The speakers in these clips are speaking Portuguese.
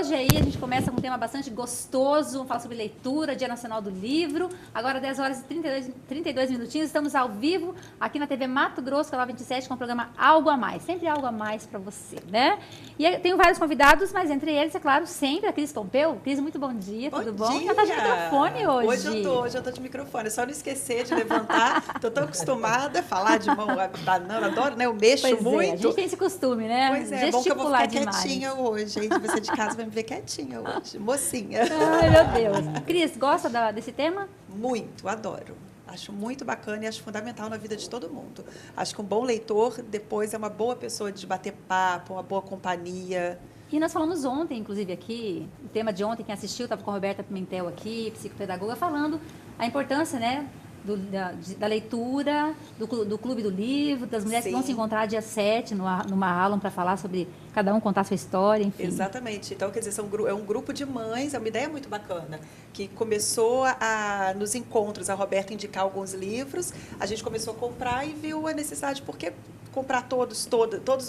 hoje aí a gente começa com um tema bastante gostoso, vamos falar sobre leitura, Dia Nacional do Livro. Agora 10 horas e 32 minutinhos, estamos ao vivo aqui na TV Mato Grosso, canal 27, com o programa Algo a Mais. Sempre algo a mais para você, né? E tenho vários convidados, mas entre eles, é claro, sempre a Cris Pompeu. Cris, muito bom dia, tudo bom? Dia. Ela tá de microfone hoje. Hoje eu tô de microfone, é só não esquecer de levantar. Tô tão acostumada a falar de mão banana, adoro, né? Eu mexo muito. A gente tem esse costume, né? Pois é, bom que eu vou ficar quietinha hoje, hein? Você de casa vai me ver quietinha hoje, mocinha. Ai, meu Deus. Cris, gosta desse tema? Muito, adoro. Acho muito bacana e acho fundamental na vida de todo mundo. Acho que um bom leitor, depois, é uma boa pessoa de bater papo, uma boa companhia. E nós falamos ontem, inclusive, aqui, o tema de ontem, quem assistiu, estava com a Roberta Pimentel aqui, psicopedagoga, falando a importância, né, da leitura, do Clube do Livro, das mulheres que vão se encontrar dia 7 numa aula para falar sobre cada um contar sua história, enfim. Exatamente. Então, quer dizer, é um grupo de mães, é uma ideia muito bacana, que começou nos encontros, a Roberta indicar alguns livros, a gente começou a comprar e viu a necessidade, por que comprar todos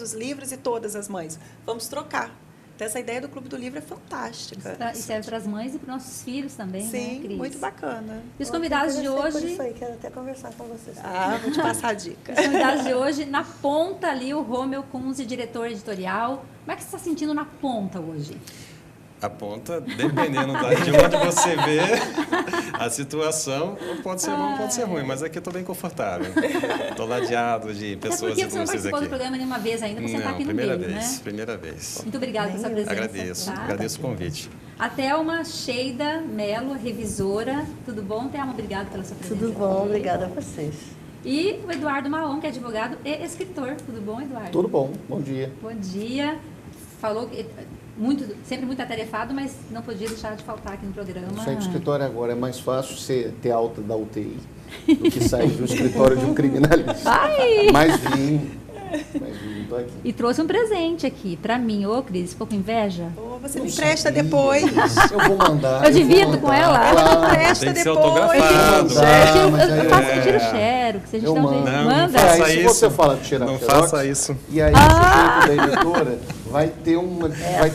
os livros e todas as mães? Vamos trocar. Então, essa ideia do Clube do Livro é fantástica. E serve para as mães e para os nossos filhos também, sim, né, Cris? Muito bacana. E os convidados de hoje... Por isso aí, quero até conversar com vocês. Vou te passar a dica. Os convidados de hoje, na ponta ali, o Romeu Kunze, diretor editorial. Como é que você está sentindo na ponta hoje? A ponta, dependendo de onde você vê a situação, pode ser bom, pode ser ruim, mas aqui eu estou bem confortável. Estou ladeado de pessoas e é vocês aqui. Você não participou do programa nenhuma vez ainda, você está aqui no meio, né? Primeira vez. Muito obrigada pela sua presença. Agradeço o convite. A Thelma Sheida Mello, revisora. Tudo bom, Thelma? Obrigada pela sua presença. Tudo bom, obrigada a vocês. E o Eduardo Maon, que é advogado e escritor. Tudo bom, Eduardo? Tudo bom, bom dia. Bom dia. Falou que... sempre muito atarefado, mas não podia deixar de faltar aqui no programa. Sair do escritório agora é mais fácil você ter alta da UTI do que sair do escritório de um criminalista. Ai! Mas vim, tô aqui. E trouxe um presente aqui pra mim. Ô, Cris, ficou com inveja? Você me empresta depois. Eu vou mandar. Eu divido com ela? Ela me empresta Tem que ser depois. autografado. Eu faço tiro xerox, se a gente dá um jeito. Não, Manda. não faça Se isso. você fala de tirar Não xerox, faça isso. E aí, o da editora vai ter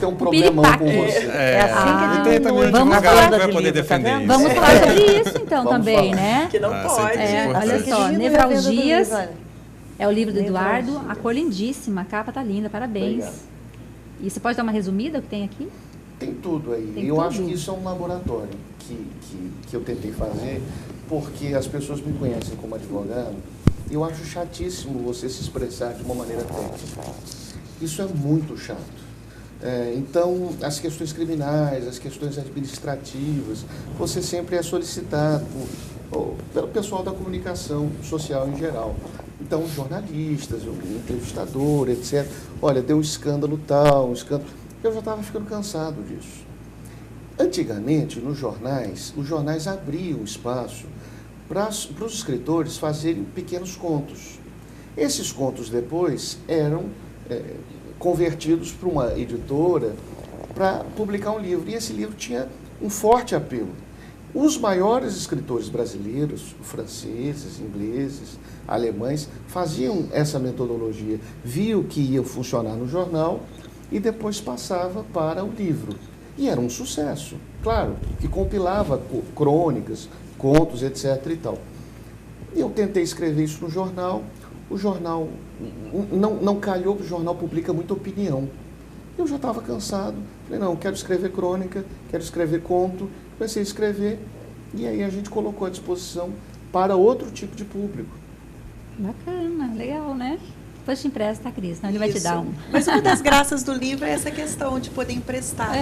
um problemão com você. É assim que a E gente tem também um Vamos advogado falar que vai de poder livro, tá defender vendo? isso. Vamos falar sobre isso então Vamos também, falar. né? Que não pode. sempre é olha importante. só, Diminui a Nevralgias, venda do livro, olha. é o livro do Eduardo, Nevralgia. a cor lindíssima, a capa tá linda, parabéns. Obrigado. E você pode dar uma resumida o que tem aqui? Tem tudo aí. Tem eu tudo? acho que isso é um laboratório que eu tentei fazer, porque as pessoas me conhecem como advogado. Eu acho chatíssimo você se expressar de uma maneira técnica. Isso é muito chato. Então, as questões criminais, as questões administrativas, você sempre é solicitado pelo pessoal da comunicação social em geral. Então, jornalistas, o entrevistador, etc. Olha, deu um escândalo tal, um escândalo... Eu já estava ficando cansado disso. Antigamente, nos jornais, os jornais abriam espaço para os escritores fazerem pequenos contos. Esses contos depois eram convertidos para uma editora para publicar um livro. E esse livro tinha um forte apelo. Os maiores escritores brasileiros, franceses, ingleses, alemães, faziam essa metodologia, viam que ia funcionar no jornal e depois passava para o livro. E era um sucesso, claro, que compilava crônicas, contos, etc. e tal. Eu tentei escrever isso no jornal, o jornal não calhou, porque o jornal publica muita opinião. Eu já estava cansado, falei, não, quero escrever crônica, quero escrever conto, comecei a escrever, e aí a gente colocou à disposição para outro tipo de público. Bacana, legal, né? Depois te empresta, Cris, não ele vai te dar um. Mas uma das graças do livro é essa questão de poder emprestar.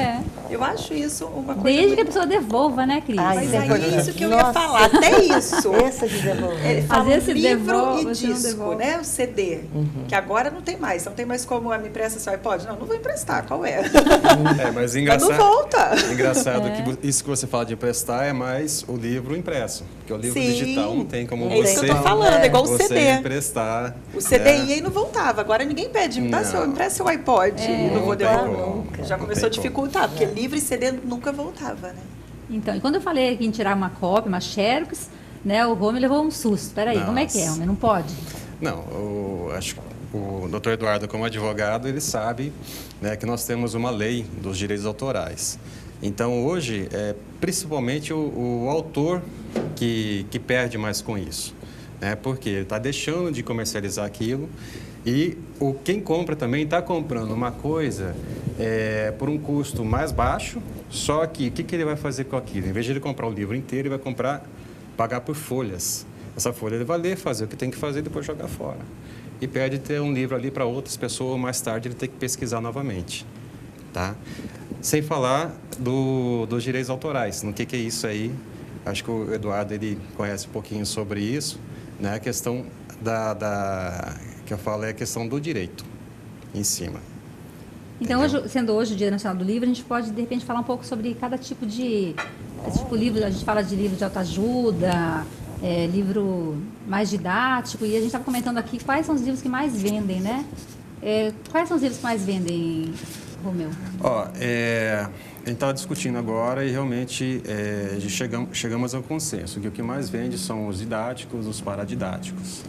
Eu acho isso uma coisa... Desde que a pessoa devolva, né, Cris? Ai, Mas isso é aí importante. isso que eu ia Nossa. falar, até isso. Essa de devolver. Ele fala Às vezes livro devolve, e você não disco, devolve. né? O CD. Que agora não tem mais. Não tem mais como me empresta seu iPod. Não vou emprestar. Qual é? Mas Mas engraçado. não volta. Engraçado que isso que você fala de emprestar é mais o livro impresso. Porque o livro Sim. digital não tem como É isso você, que eu tô falando, é igual o você CD. emprestar. O CD ia e não voltava. Agora ninguém pede, empresta seu iPod. E não vou tem devolver. como. Já Não começou a tem como. dificultar, porque livro e CD nunca voltava, né? Então, e quando eu falei aqui em tirar uma cópia, uma xerox, né, o Romeu levou um susto. Peraí, como é que é, Nossa. homem? Não pode? Não, acho que o Dr. Eduardo, como advogado, ele sabe, né, que nós temos uma lei dos direitos autorais. Então, hoje, principalmente o autor que perde mais com isso, né, porque ele está deixando de comercializar aquilo e quem compra também está comprando uma coisa por um custo mais baixo, só que o que ele vai fazer com aquilo? Em vez de ele comprar o livro inteiro, ele vai pagar por folhas. Essa folha ele vai ler, fazer o que tem que fazer e depois jogar fora. E perde ter um livro ali para outras pessoas, ou mais tarde ele tem que pesquisar novamente. Tá? Sem falar dos direitos autorais. No que é isso aí? Acho que o Eduardo ele conhece um pouquinho sobre isso. Né? A questão que eu falo é a questão do direito em cima. Então, sendo hoje o Dia Nacional do Livro, a gente pode, de repente, falar um pouco sobre cada tipo de livro. A gente fala de livro de autoajuda, livro mais didático, e a gente estava comentando aqui quais são os livros que mais vendem, né? Quais são os livros que mais vendem, Romeu? A gente estava discutindo agora e realmente chegamos ao consenso que o que mais vende são os didáticos, os paradidáticos.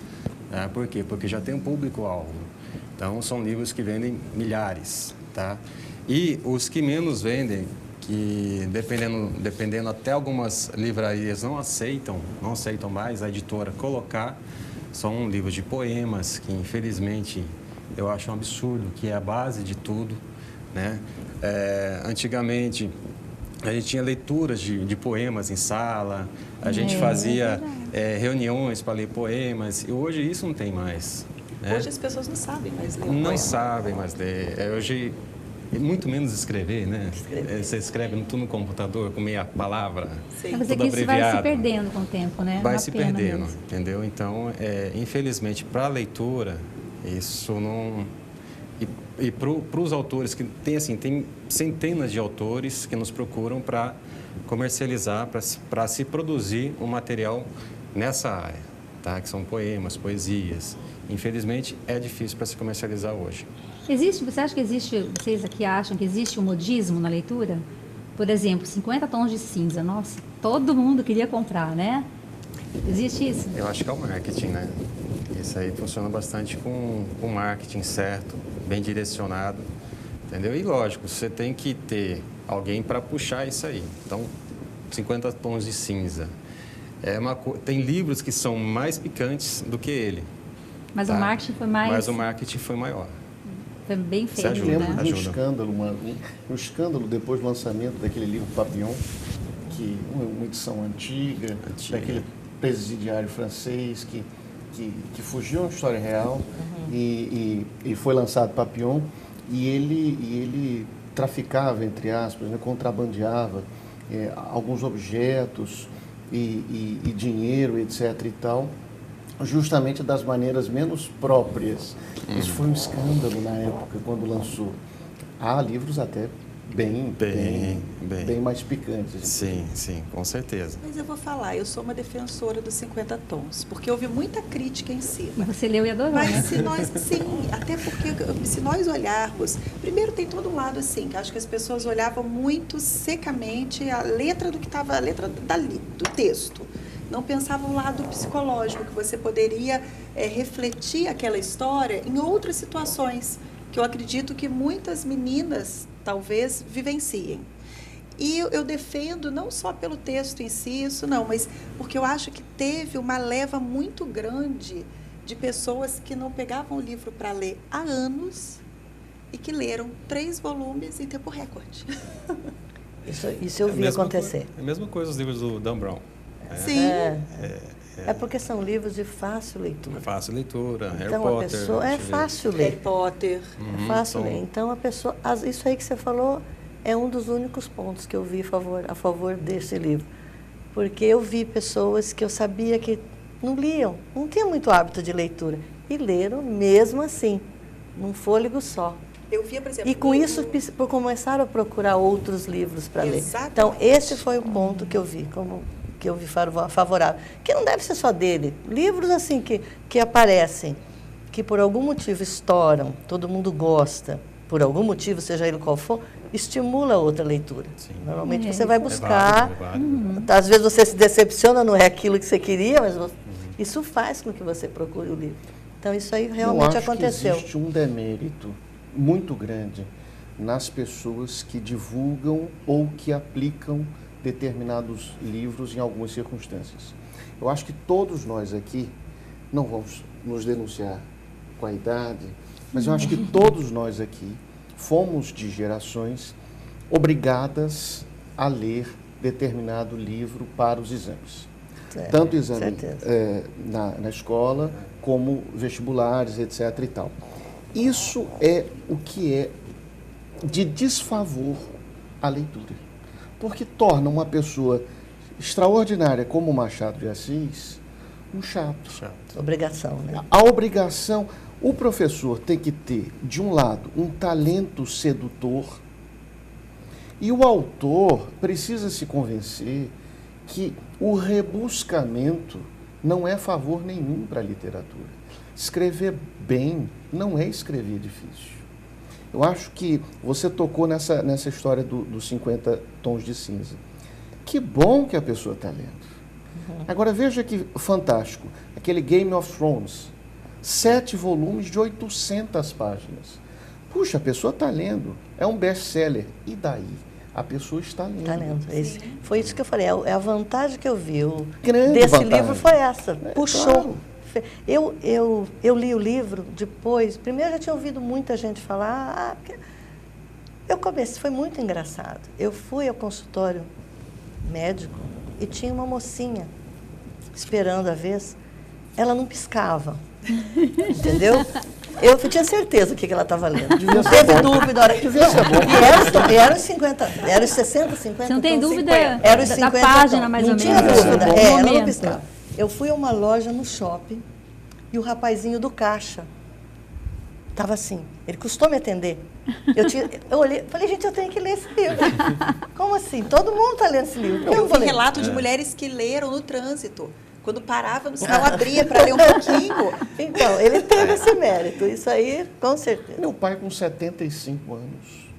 Por quê? Porque já tem um público-alvo. Então, são livros que vendem milhares. Tá? E os que menos vendem, que dependendo até algumas livrarias não aceitam mais a editora colocar, são livros de poemas, que infelizmente eu acho um absurdo, que é a base de tudo. Né? Antigamente, a gente tinha leituras de poemas em sala, a gente fazia reuniões para ler poemas, e hoje isso não tem mais. Né? Hoje as pessoas não sabem mais ler. Não sabem mais ler. Hoje, muito menos escrever, né? Você escreve tudo no computador, com meia palavra, Mas tudo que isso vai se abreviado. perdendo com o tempo, né? Vai Uma se pena perdendo, mesmo. entendeu? Então, infelizmente, para a leitura, isso não... E para os autores, que tem centenas de autores que nos procuram para comercializar, para se produzir um material nessa área, tá? Que são poemas, poesias. Infelizmente, é difícil para se comercializar hoje. Você acha que existe, vocês aqui acham que existe um modismo na leitura? Por exemplo, 50 tons de cinza. Nossa, todo mundo queria comprar, né? Existe isso? Eu acho que é o marketing, né? Isso aí funciona bastante com marketing certo, bem direcionado, entendeu? E lógico, você tem que ter alguém para puxar isso aí. Então, 50 tons de cinza. Tem livros que são mais picantes do que ele. Mas tá? o marketing foi mais... Mas o marketing foi maior. Foi bem feito, ajuda, Eu lembro né? de Ajuda. um escândalo depois do lançamento daquele livro Papillon, que uma edição antiga, daquele presidiário francês que fugiu uma história real e foi lançado Papillon, e ele traficava, entre aspas, né, contrabandeava alguns objetos e dinheiro, etc. e tal, justamente das maneiras menos próprias. Isso foi um escândalo na época, quando lançou. Há livros até bem mais picantes. Sim, com certeza. Mas eu vou falar, eu sou uma defensora dos 50 tons, porque houve muita crítica em E cima. você leu e adorou, Mas né? se nós, sim, até porque se nós olharmos, primeiro tem todo um lado assim, que acho que as pessoas olhavam muito secamente a letra do que estava, a letra do texto. Não pensavam o lado psicológico, que você poderia refletir aquela história em outras situações, que eu acredito que muitas meninas talvez vivenciem. E eu defendo não só pelo texto em si, isso não, mas porque eu acho que teve uma leva muito grande de pessoas que não pegavam o livro para ler há anos e que leram 3 volumes em tempo recorde. Isso eu vi acontecer. É a mesma coisa os livros do Dan Brown. Sim. É porque são livros de fácil leitura. É fácil leitura, Harry Então Potter. a pessoa deixa é eu ver. fácil Harry ler. Potter. É fácil Então, ler. Então a pessoa, isso aí que você falou é um dos únicos pontos que eu vi a favor desse livro. Porque eu vi pessoas que eu sabia que não liam, não tinham muito hábito de leitura. E leram mesmo assim, num fôlego só. Eu via, por exemplo... E com isso começaram a procurar outros livros para ler. Exatamente. Então esse foi o ponto que eu vi favorável. Que não deve ser só dele. Livros assim que aparecem, que por algum motivo estouram, todo mundo gosta, por algum motivo, seja ele qual for, estimula a outra leitura. Sim. Normalmente você vai É buscar, válido. às vezes você se decepciona, não é aquilo que você queria, mas isso faz com que você procure o livro. Então, isso aí Eu realmente acho aconteceu. que existe um demérito muito grande nas pessoas que divulgam ou que aplicam determinados livros em algumas circunstâncias. Eu acho que todos nós aqui, não vamos nos denunciar com a idade, mas eu acho que todos nós aqui fomos de gerações obrigadas a ler determinado livro para os exames. Tanto exame certeza. na escola, como vestibulares, etc. e tal. Isso é o que é de desfavor à leitura. Porque torna uma pessoa extraordinária como Machado de Assis um chato. Obrigação, né? A obrigação, o professor tem que ter, de um lado, um talento sedutor, e o autor precisa se convencer que o rebuscamento não é favor nenhum para a literatura. Escrever bem não é escrever difícil. Eu acho que você tocou nessa história dos 50 tons de cinza. Que bom que a pessoa está lendo. Agora veja que fantástico, aquele Game of Thrones, 7 volumes de 800 páginas. Puxa, a pessoa está lendo, é um best-seller. E daí? A pessoa está lendo. Está lendo. Foi isso que eu falei, é a vantagem que eu vi Grande desse vantagem. livro foi essa, puxou. Claro. Eu li o livro depois, primeiro eu já tinha ouvido muita gente falar, eu comecei, foi muito engraçado. Eu fui ao consultório médico e tinha uma mocinha esperando a vez, ela não piscava, entendeu? Eu tinha certeza o que ela estava lendo. Não teve dúvida na hora que viu. E era os 50, era os 60, 50. Você não tem então, dúvida 50. Era os 50, da página, então. mais não ou tinha menos. dúvida. No Ela não momento. piscava. Eu fui a uma loja no shopping e o rapazinho do caixa estava assim. Ele custou me atender. Eu olhei, falei, gente, eu tenho que ler esse livro. Como assim? Todo mundo está lendo esse livro. Eu não vou vi ler? relato de mulheres que leram no trânsito. Quando parava no sinal, abria para ler um pouquinho. Então, ele teve esse mérito. Isso aí, com certeza. Meu pai, com 75 anos,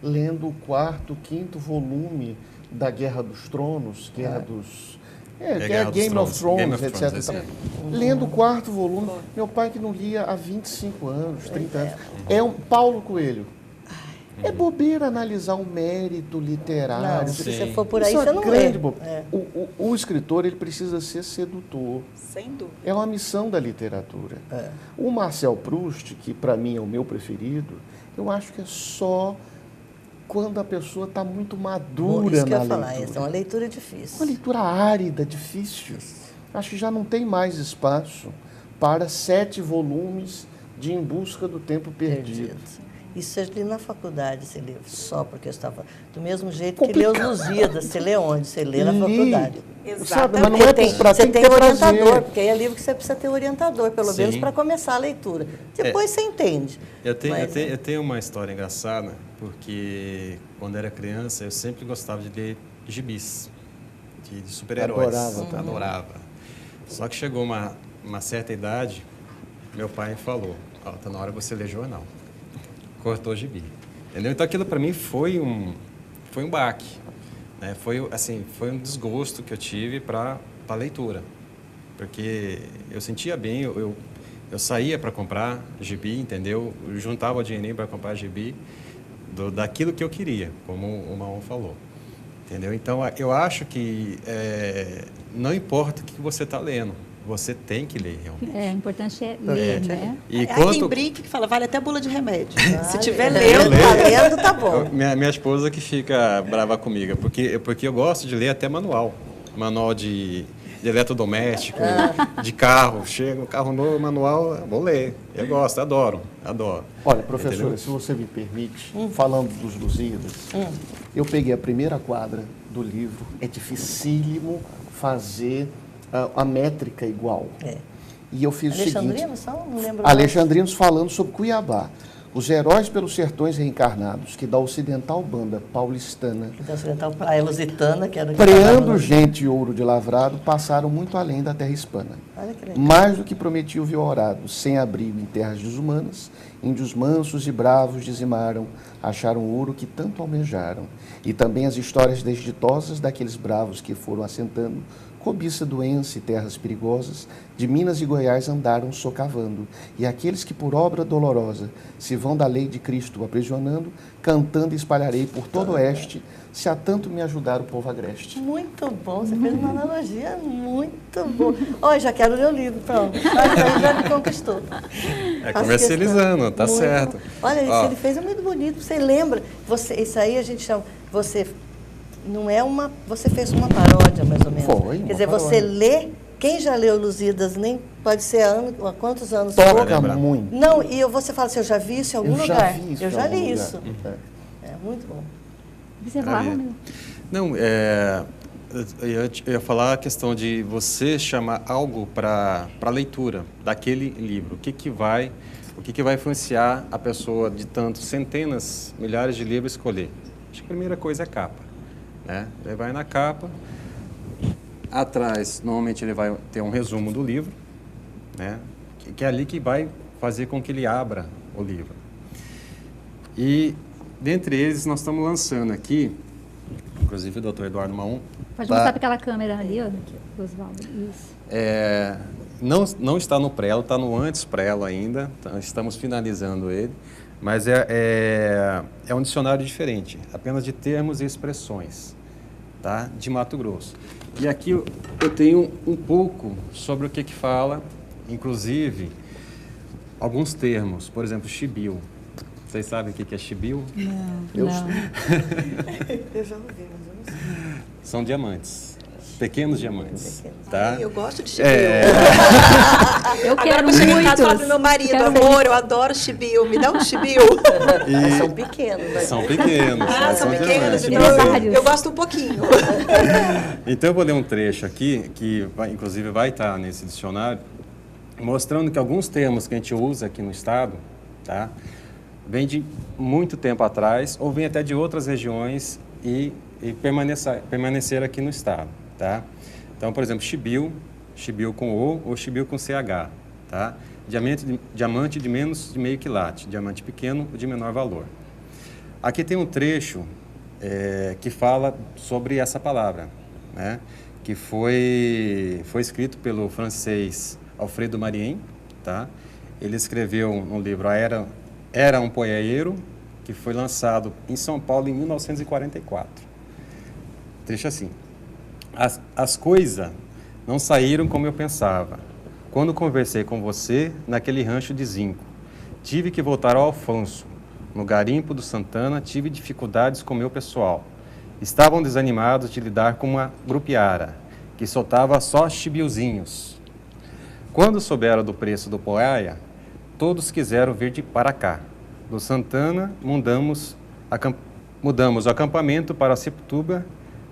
lendo o 4º, 5º volume da Guerra dos Tronos, Guerra dos... Guerra dos Game of Tronos, Game Thrones, of etc. Thrones, Lendo o 4º volume, meu pai que não lia há 25 anos, 30 anos. É um Paulo Coelho. É bobeira analisar o mérito literário. Não, se Sim. você for por aí, Isso você é não grande lê. bobeira. O escritor, ele precisa ser sedutor. Sem dúvida. É uma missão da literatura. O Marcel Proust, que para mim é o meu preferido, eu acho que é só quando a pessoa está muito madura Isso que eu na ia falar, leitura. essa é uma leitura difícil. Uma leitura árida, difícil. Acho que já não tem mais espaço para 7 volumes de Em Busca do Tempo Perdido. Isso eu li na faculdade, esse livro, só porque eu estava... Do mesmo jeito que lê os Lusíadas, você lê onde? Você lê na faculdade. Sabe, mas não Porque é para você quem tem tem orientador, prazer. porque aí é livro que você precisa ter orientador, pelo Sim. menos para começar a leitura. Depois você entende. Eu Mas, tenho uma história engraçada, porque quando era criança eu sempre gostava de ler gibis, de super-heróis. Adorava. Adorava. Só que chegou uma certa idade, meu pai falou, tá na hora de você ler jornal. Cortou o gibi. Entendeu? Então aquilo para mim foi um baque. Né? Foi um desgosto que eu tive para a leitura. Porque eu sentia bem, eu saía para comprar gibi, entendeu? Eu juntava o dinheirinho para comprar gibi daquilo que eu queria, como o Maon falou. Entendeu? Então, eu acho que não importa o que você está lendo, você tem que ler, realmente. O importante é ler, né? E Tem brinque que fala, vale até bula de remédio. Se tiver lendo, lendo, tá lendo, tá bom. Minha esposa que fica brava comigo, porque eu gosto de ler até manual de eletrodoméstico, de carro. Chega um carro novo, manual, vou ler. Eu gosto, adoro. Olha, professora, Entendeu? se você me permite, falando dos Lusíadas, eu peguei a primeira quadra do livro, é dificílimo fazer a métrica igual. E eu fiz o seguinte... Alexandrinos são? Não lembro. Alexandrinos falando sobre Cuiabá. Os heróis pelos sertões reencarnados, que da ocidental banda paulistana, Então, ocidental, Praia Lusitana, que era o que preando falava, gente e ouro de lavrado, passaram muito além da terra hispana. Olha que legal. Mais do que prometia o Viorado, sem abrigo em terras desumanas, Índios mansos e bravos dizimaram, acharam o ouro que tanto almejaram. E também as histórias desditosas daqueles bravos que foram assentando, cobiça, doença e terras perigosas, de Minas e Goiás andaram socavando. E aqueles que por obra dolorosa se vão da lei de Cristo aprisionando, cantando espalharei por todo o oeste, se há tanto me ajudar o povo agreste. Muito bom, você fez uma analogia muito boa. Olha, já quero ler o livro, pronto. Aí já me conquistou. É Faço comercializando, questão. tá Muito certo. bom. Olha, isso Ó, ele fez é muito bonito. Você lembra? Isso aí a gente chama. Você não é uma. Você fez uma paródia, mais ou menos. Foi, Quer dizer, uma você paródia. lê. Quem já leu Lusíadas, nem pode ser há quantos anos Toca lembrar. muito. Não, e você fala assim, eu já vi isso em algum Eu já lugar. vi isso Eu em já algum li lugar. isso. É muito bom. Você falava, Maravilha. meu? Não, eu ia falar a questão de você chamar algo para leitura daquele livro. O que vai influenciar a pessoa de tantos centenas, milhares de livros escolher? Acho que a primeira coisa é a capa, né? Ele vai na capa, atrás normalmente ele vai ter um resumo do livro, né? Que é ali que vai fazer com que ele abra o livro. E dentre eles nós estamos lançando aqui, inclusive o Dr. Eduardo Maum. Pode mostrar para aquela câmera ali, ó, Oswaldo. Isso. Não está no prelo, está no antes prelo ainda, estamos finalizando ele, mas é um dicionário diferente, apenas de termos e expressões, tá? De Mato Grosso. E aqui eu tenho um pouco sobre o que fala, inclusive, alguns termos, por exemplo, chibio. Vocês sabem o que é chibio? Eu Não. Eu já ouvi, mas eu não sei. São diamantes, pequenos diamantes, tá? Ai, eu gosto de chibio. Eu Agora quero eu vou chegar em casa e falar muitos. pro meu marido, Quero amor, eu adoro chibio, me dá um chibio. Mas são pequenos. Né? São pequenos, Ah, mas são pequenos, diamantes. Tem então vários. eu gosto um pouquinho. Então eu vou ler um trecho aqui, que inclusive vai estar nesse dicionário, mostrando que alguns termos que a gente usa aqui no estado, tá, vem de muito tempo atrás, ou vem até de outras regiões e permanecer aqui no estado, tá? Então, por exemplo, chibio com O ou chibio com CH, tá? Diamante de menos de meio quilate, diamante pequeno ou de menor valor. Aqui tem um trecho que fala sobre essa palavra, né? Que foi escrito pelo francês Alfredo Marien, tá? Ele escreveu um livro, Era um Poeiro, que foi lançado em São Paulo em 1944. Trecho assim: As coisas não saíram como eu pensava. Quando conversei com você naquele rancho de zinco, tive que voltar ao Alfonso. No garimpo do Santana, tive dificuldades com meu pessoal. Estavam desanimados de lidar com uma grupiara, que soltava só chibiozinhos. Quando souberam do preço do poaia, todos quiseram vir para cá. Do Santana, mudamos o acampamento para Septuba,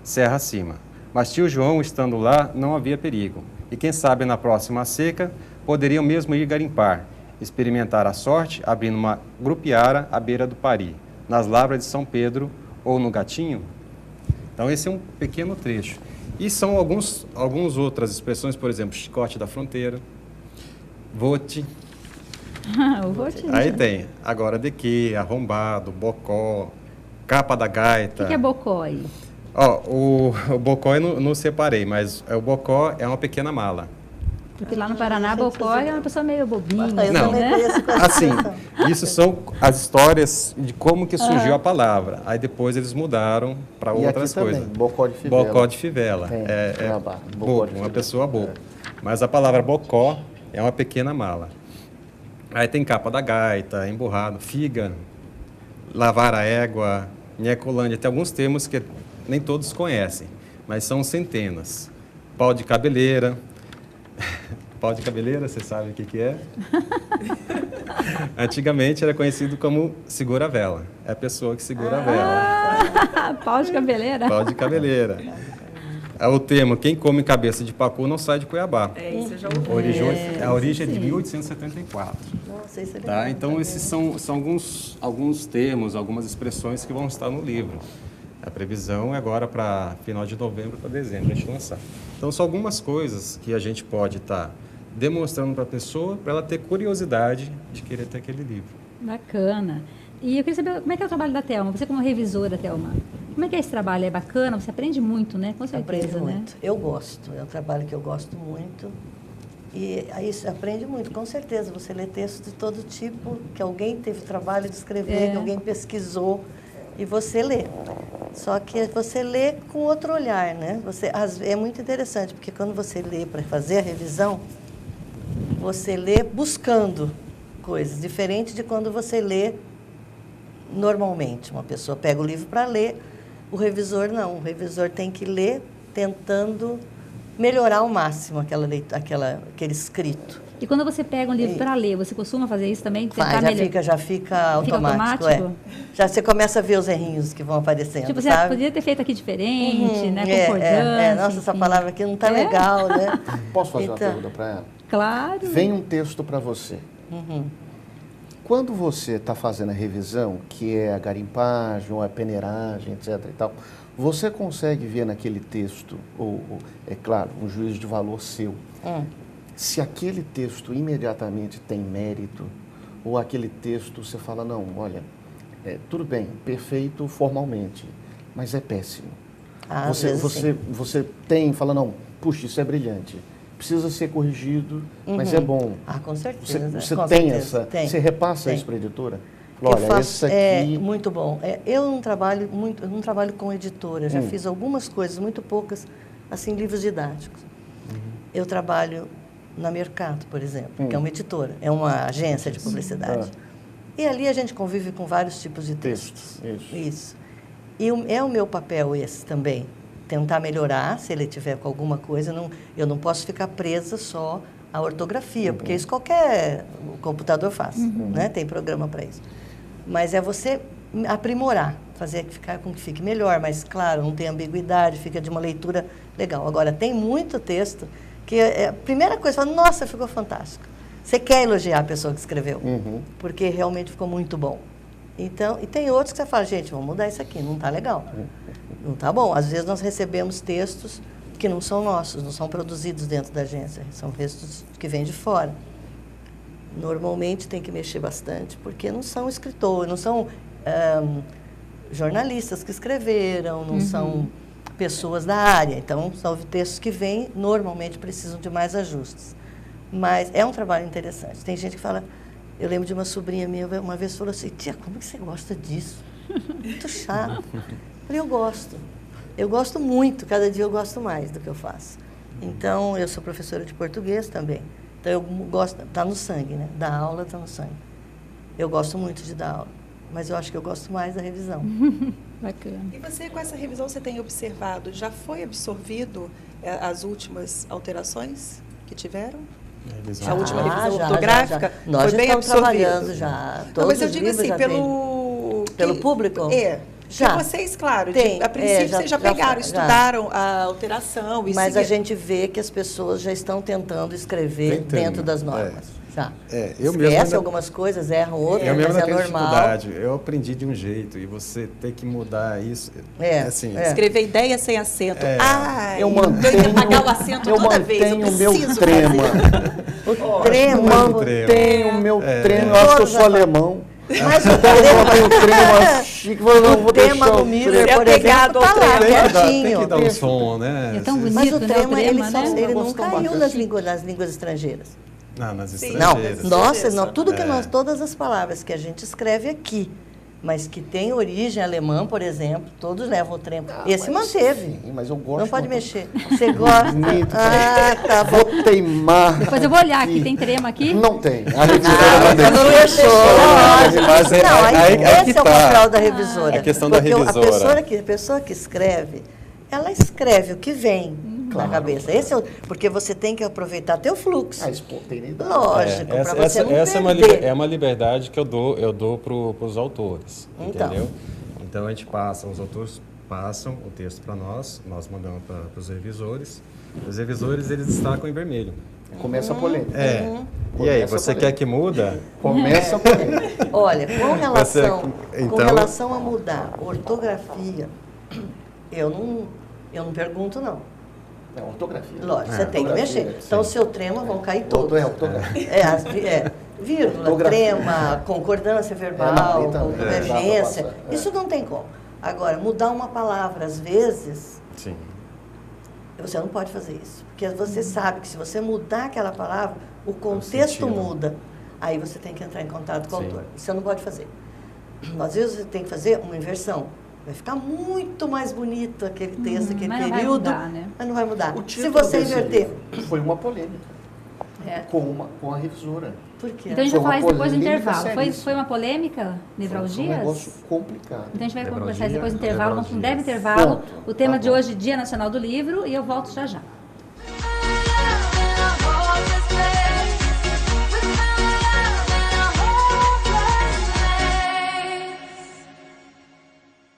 serra acima. Mas tio João, estando lá, não havia perigo. E quem sabe na próxima seca, poderiam mesmo ir garimpar, experimentar a sorte, abrindo uma grupiara à beira do Pari, nas lavras de São Pedro ou no Gatinho. Então esse é um pequeno trecho. E são algumas outras expressões, por exemplo, chicote da fronteira, vote. Eu vou te Aí tem, agora de que, arrombado, bocó, capa da gaita. O que é bocó aí? Ó, o bocó eu não separei, mas o bocó é uma pequena mala. Porque lá no Paraná, bocó é uma pessoa meio bobinha, Eu Não. também né? conheço com essa Assim, expressão. isso são as histórias de como que surgiu a palavra. Aí depois eles mudaram para E outras aqui também, coisas. bocó de fivela. Bocó de fivela. Tem, É na barra, bocó bobo, de uma fivela. pessoa boba. Mas a palavra bocó é uma pequena mala. Aí tem capa da gaita, emburrado, figa, lavar a égua, nhecolândia. Tem alguns termos que nem todos conhecem, mas são centenas. Pau de cabeleira. Pau de cabeleira, você sabe o que é? Antigamente era conhecido como segura-vela. É a pessoa que segura a vela. Pau de cabeleira. Pau de cabeleira. É o termo, quem come cabeça de pacu não sai de Cuiabá. Isso eu já ouvi. A origem é de 1874. Nossa, isso é Tá? legal. Então, esses são alguns termos, algumas expressões que vão estar no livro. A previsão é agora para final de novembro para dezembro a gente lançar. Então, são algumas coisas que a gente pode estar demonstrando para a pessoa, para ela ter curiosidade de querer ter aquele livro. Bacana. E eu queria saber como é que é o trabalho da Thelma. Você como revisora, Thelma, como é que é esse trabalho? É bacana? Você aprende muito, né? Com certeza, Aprende né? muito. Eu gosto, é um trabalho que eu gosto muito. E aí você aprende muito, com certeza. Você lê texto de todo tipo, que alguém teve trabalho de escrever, que alguém pesquisou, e você lê. Só que você lê com outro olhar, né? É muito interessante, porque quando você lê para fazer a revisão, você lê buscando coisas, diferente de quando você lê normalmente. Uma pessoa pega o livro para ler, o revisor não. O revisor tem que ler tentando melhorar ao máximo aquele escrito. E quando você pega um livro para ler, você costuma fazer isso também? Tentar Já fica automático. automático? Já você começa a ver os errinhos que vão aparecendo, Tipo, sabe? você poderia ter feito aqui diferente, né? Concordância. Nossa, essa enfim. palavra aqui não está legal, né? Posso fazer uma Então, pergunta para ela? Claro. Vem um texto para você. Quando você está fazendo a revisão, que é a garimpagem, ou a peneiragem, etc. e tal, você consegue ver naquele texto, é claro, um juízo de valor seu, se aquele texto imediatamente tem mérito, ou aquele texto você fala, não, olha, tudo bem, perfeito formalmente, mas é péssimo. Você fala, não, puxa, isso é brilhante. Precisa ser corrigido, mas é bom. com certeza. Você com tem certeza. essa. Você repassa isso para a editora? Olha, esse aqui. Muito bom. Eu não trabalho com editora. Já fiz algumas coisas, muito poucas, assim, livros didáticos. Eu trabalho na Mercato, por exemplo, que é uma editora, é uma agência de publicidade. E ali a gente convive com vários tipos de textos. Isso. E é o meu papel esse também. Tentar melhorar, se ele tiver com alguma coisa. Eu não posso ficar presa só à ortografia, porque isso qualquer computador faz, né? Tem programa para isso. Mas é você aprimorar, fazer com que fique melhor, mas, claro, não tem ambiguidade, fica de uma leitura legal. Agora, tem muito texto que a primeira coisa, fala, nossa, ficou fantástico. Você quer elogiar a pessoa que escreveu, porque realmente ficou muito bom. Então, e tem outros que você fala, gente, vamos mudar isso aqui, não está legal. Não está bom. Às vezes nós recebemos textos que não são nossos, não são produzidos dentro da agência, são textos que vêm de fora. Normalmente tem que mexer bastante, porque não são escritores, não são jornalistas que escreveram, não são pessoas da área. Então, são textos que vêm, normalmente precisam de mais ajustes. Mas é um trabalho interessante. Tem gente que fala... Eu lembro de uma sobrinha minha, uma vez falou assim, tia, como que você gosta disso? Muito chato. Eu falei, eu gosto. Eu gosto muito, cada dia eu gosto mais do que eu faço. Então, eu sou professora de português também. Então, eu gosto, está no sangue, né? Da aula está no sangue. Eu gosto muito de dar aula, mas eu acho que eu gosto mais da revisão. Bacana. E você, com essa revisão, você tem observado, já foi absorvido as últimas alterações que tiveram? A última revisão ortográfica Nós foi bem estamos absorvida. trabalhando já. Não, mas eu os digo livros assim, já pelo público? Já. Porque vocês, claro, a princípio vocês já pegaram, estudaram a alteração. E mas a gente vê que as pessoas já estão tentando escrever dentro das normas. Já. Eu Esquece algumas coisas, erram outras, mas é normal. Eu aprendi de um jeito e você ter que mudar isso. Escrever ideia sem acento. Eu mantenho pagar o acento toda vez. Eu mantenho o meu preciso trema. O trema. Mantenho o meu trema. Eu acho que eu sou alemão. Mas o tema do Miller, por exemplo, está lá, tem que quietinho. dar um som, né? É tão bonito, Mas o trema, né? ele não caiu nas línguas estrangeiras. Não, nas Sim. estrangeiras. Não, nossa, não, tudo que todas as palavras que a gente escreve aqui, mas que tem origem alemã, por exemplo, todos levam o trema. Esse manteve. Sim, mas eu gosto. Não pode mexer. Você gosta? Bonito. Tá bom. Vou teimar. Depois eu vou olhar aqui, tem trema aqui? Não tem. A revisora Não deixou. Mas Esse é o papel da revisora. A questão da Porque revisora. a pessoa que escreve, ela escreve o que vem na cabeça. Porque você tem que aproveitar teu fluxo. A espontaneidade. Lógico, para você não essa perder. é uma liberdade que eu dou para os autores, Então. entendeu? Então a gente os autores passam o texto para nós mandamos para os revisores. Os revisores, eles destacam em vermelho. Começa a polêmica. E aí, você quer que muda? Começa a polêmica. Olha, com Então- relação a mudar ortografia, eu não pergunto, não. É ortografia. Lógico, você tem que Ortografia, mexer. sim. Então, o seu trema vão cair todos. Ortografia. vírgula, Ortografia. trema, concordância verbal, não, também. convergência. Dá pra passar, Isso não tem como. Agora, mudar uma palavra às vezes, Sim. você não pode fazer isso. Porque você sabe que se você mudar aquela palavra, o contexto sentido. muda. Aí você tem que entrar em contato com o Sim. autor. Você não pode fazer. Às vezes você tem que fazer uma inversão. Vai ficar muito mais bonito aquele texto, aquele mas não vai período, mudar, né? mas não vai mudar. O Se título você desse inverter. livro foi uma polêmica É. com a revisora. Por quê? Então a gente Foi vai falar uma isso depois do polêmica intervalo. Foi seríssima. uma polêmica, Foi um nevralgias? negócio complicado. Então a gente vai Nevralgia, conversar isso depois do intervalo. Vamos para um breve nevralgias. intervalo. Ponto. O tema Tá de bom. hoje, Dia Nacional do Livro, e eu volto já já.